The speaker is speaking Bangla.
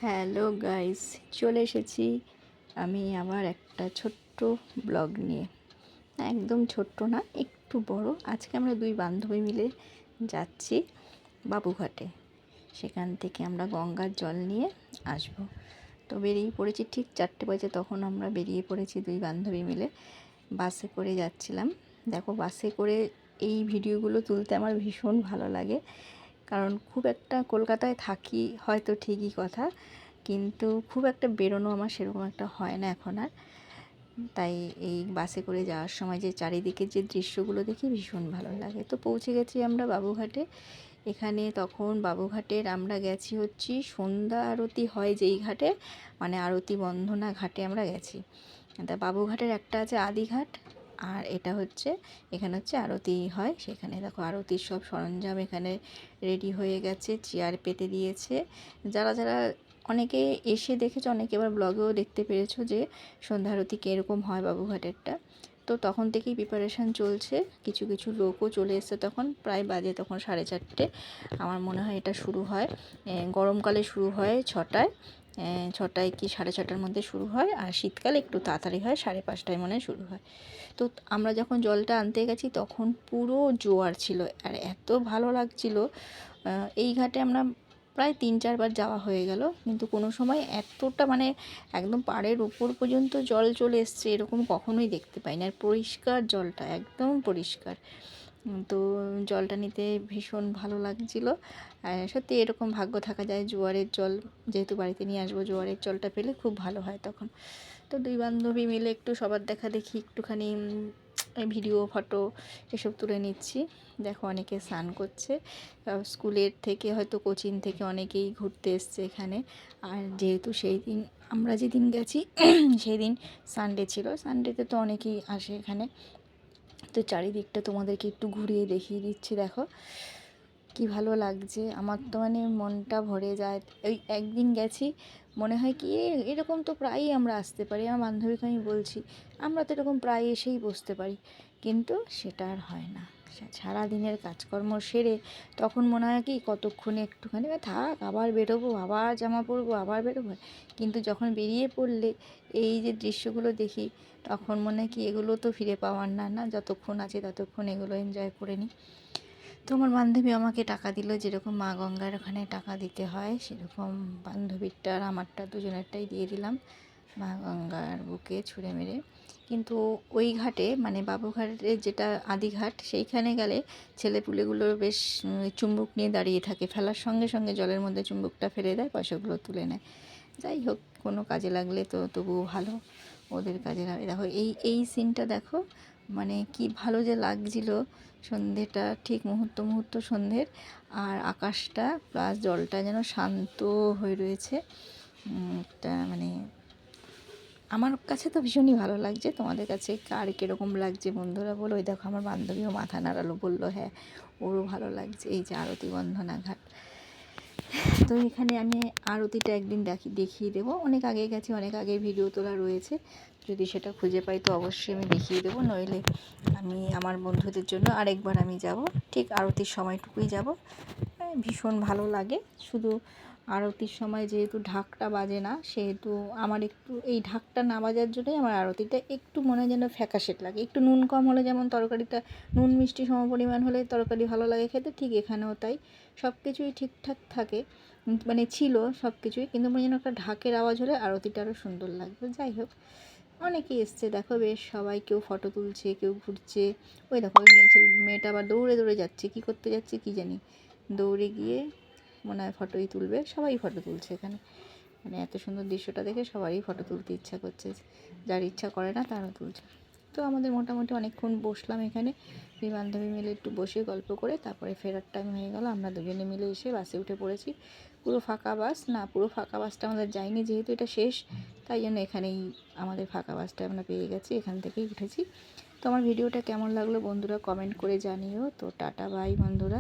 হ্যালো গাইস, চলে এসেছি আমি আবার একটা ছোট্ট ব্লগ নিয়ে। একদম ছোট্ট না, একটু বড়। আজকে আমরা দুই বান্ধবী মিলে যাচ্ছি বাবুঘাটে। সেখান থেকে আমরা গঙ্গার জল নিয়ে আসব। তো বেরিয়ে পড়েছি ঠিক 4টে বাজে, তখন আমরা বেরিয়ে পড়েছি দুই বান্ধবী মিলে। বাসে করে যাচ্ছিলাম। দেখো, বাসে করে এই ভিডিওগুলো তুলতে আমার ভীষণ ভালো লাগে, কারণ খুব একটা কলকাতায় থাকি হয়তো ঠিকই কথা, কিন্তু খুব একটা বেরোনো আমার সেরকম একটা হয় না এখন আর। তাই এই বাসে করে যাওয়ার সময় যে চারিদিকের যে দৃশ্যগুলো দেখি ভীষণ ভালো লাগে। তো পৌঁছে গেছি আমরা বাবুঘাটে। এখানে তখন বাবুঘাটের আমরা গেছি হচ্ছি সন্ধ্যা আরতি হয় যেই ঘাটে, মানে আরতি বন্দনা ঘাটে আমরা গেছি। তা বাবুঘাটের একটা আছে আদিঘাট, আর এটা হচ্ছে এখানে হচ্ছে আরতি হয় সেখানে। দেখো, আরতির সব সরঞ্জাম এখানে রেডি হয়ে গেছে, চেয়ার পেতে দিয়েছে। যারা যারা অনেকে এসে দেখেছো, অনেকে এবার ব্লগেও দেখতে পেরেছো যে সন্ধ্যা আরতি কীরকম হয় বাবুঘাটেরটা। তো তখন থেকেই প্রিপারেশান চলছে, কিছু কিছু লোকও চলে এসছে। তখন প্রায় বাজে তখন 4:30 আমার মনে হয়। এটা শুরু হয় গরমকালে শুরু হয় 6টায়, 6টায় কি 6:30টার মধ্যে শুরু হয়, আর শীতকালে একটু তাড়াতাড়ি হয়, 5:30টায় মনে হয় শুরু হয়। তো আমরা যখন জলটা আনতে গেছি তখন পুরো জোয়ার ছিল, আর এত ভালো লাগছিল। এই ঘাটে আমরা প্রায় 3-4বার যাওয়া হয়ে গেল, কিন্তু কোনো সময় এতটা মানে একদম পাড়ের উপর পর্যন্ত জল চলে এসছে এরকম কখনোই দেখতে পাই না। আর পরিষ্কার জলটা, একদম পরিষ্কার। তো জলটা নিতে ভীষণ ভালো লাগছিল। সত্যি এরকম ভাগ্য থাকা যায়, জোয়ারের জল যেহেতু বাড়িতে নিয়ে আসবো, জোয়ারের জলটা পেলে খুব ভালো হয় তখন। তো দুই বান্ধবী মিলে একটু সবার দেখা দেখি একটুখানি ভিডিও ফটো এসব তুলে নিচ্ছি। দেখো, অনেকে স্নান করছে, স্কুলের থেকে হয়তো কোচিং থেকে অনেকেই ঘুরতে এসছে এখানে। আর যেহেতু সেই দিন আমরা যেদিন গেছি সেই দিন সানডে ছিল, সানডেতে তো অনেকেই আসে এখানে। তো চারিদিকটা তোমাদেরকে একটু ঘুরিয়ে দেখিয়ে দিচ্ছি। দেখো কি ভালো লাগছে, আমার তো মানে মনটা ভরে যায়। ওই একদিন গেছি, মনে হয় কি এরকম তো প্রায়ই আমরা আসতে পারি। আমার বান্ধবীকে আমি বলছি, আমরা তো এরকম প্রায় এসেই বসতে পারি, কিন্তু সেটা আর হয় না। সারা দিনের কাজকর্ম সেরে তখন মনে হয় কি কতক্ষণে একটুখানি থাক, আবার বেরোবো, আবার জামা পরবো, আবার বেরোবো। কিন্তু যখন বেরিয়ে পড়লে এই যে দৃশ্যগুলো দেখি, তখন মনে হয় কি এগুলো তো ফিরে পাওয়ার না, না যতক্ষণ আছে ততক্ষণ এগুলো এনজয় করে নিই। তো আমার বান্ধবী আমাকে টাকা দিল, যেরকম মা গঙ্গার ওখানে টাকা দিতে হয় সেরকম বান্ধবীরটা আর আমারটা দুজনেরটাই দিয়ে দিলাম মা গঙ্গার বুকে ছুঁড়ে মেরে। কিন্তু ওই ঘাটে মানে বাবুঘাটে যেটা আদিঘাট, সেইখানে গেলে ছেলেপুলেগুলো বেশ চুম্বক নিয়ে দাঁড়িয়ে থাকে, ফেলার সঙ্গে সঙ্গে জলের মধ্যে চুম্বকটা ফেলে দেয়, পয়সাগুলো তুলে নেয়। যাই হোক, কোনো কাজে লাগলে তো তবুও ভালো, ওদের কাজে লাগে। দেখো এই সিনটা দেখো, মানে কি ভালো যে লাগছিল। সন্ধেটা ঠিক মুহূর্ত মুহূর্ত সন্ধ্যের, আর আকাশটা প্লাস জলটা যেন শান্ত হয়ে রয়েছে। একটা মানে আমার কাছে তো ভীষণই ভালো লাগছে। তোমাদের কাছে কার কীরকম লাগছে বন্ধুরা বলো। ওই দেখো, আমার বান্ধবীও মাথা নাড়ালো, বললো হ্যাঁ ওরও ভালো লাগছে। এই যে আরতি বন্দনা ঘাট। তো এখানে আমি আরতিটা একদিন দেখিয়ে দেবো। অনেক আগে গেছি, অনেক আগে ভিডিও তোলা রয়েছে, যদি সেটা খুঁজে পাই তো অবশ্যই আমি দেখিয়ে দেবো। নইলে আমি আমার বন্ধুদের জন্য আরেকবার আমি যাব, ঠিক আরতির সময়টুকুই যাব। ভীষণ ভালো লাগে। শুধু আরতির সময় যেহেতু ঢাকটা বাজে না, সেহেতু আমার একটু এই ঢাকটা না বাজার জন্যই আমার আরতিটা একটু মনে যেন ফ্যাকাশে লাগে। একটু নুন কম হলে, যেমন তরকারিটা নুন মিষ্টি সমপরিমাণ হলে তরকারি ভালো লাগে খেতে, ঠিক এখানেও তাই। সব কিছুই ঠিকঠাক থাকে, মানে ছিল সব কিছুই, কিন্তু মনে যেন একটা ঢাকের আওয়াজ হলে আরতিটা আরও সুন্দর লাগবে। যাই হোক, অনেকেই এসছে দেখো, বেশ সবাই, কেউ ফটো তুলছে, কেউ ঘুরছে। ওই দেখো, ওই মেয়েটা আবার দৌড়ে দৌড়ে যাচ্ছে, কী করতে যাচ্ছে কী জানি, দৌড়ে গিয়ে মনে হয় ফটোই তুলবে। সবাই ফটো তুলছে এখানে, মানে এত সুন্দর দৃশ্যটা দেখে সবারই ফটো তুলতে ইচ্ছা করছে, যার ইচ্ছা করে না তারও তুলছে। তো আমাদের মোটামুটি অনেকক্ষণ বসলাম এখানে, দুই বান্ধবী মিলে একটু বসে গল্প করে তারপরে ফেরার টাইম হয়ে গেল। আমরা দুজনে মিলে এসে বাসে উঠে পড়েছি। পুরো ফাঁকা বাস না, পুরো ফাঁকা বাসটা আমাদের যায়নি, যেহেতু এটা শেষ, তাই জন্য এখানেই আমাদের ফাঁকা বাসটা আমরা পেয়ে গেছি, এখান থেকেই উঠেছি। তো আমার ভিডিওটা কেমন লাগলো বন্ধুরা কমেন্ট করে জানিও। তো টাটা বাই বন্ধুরা।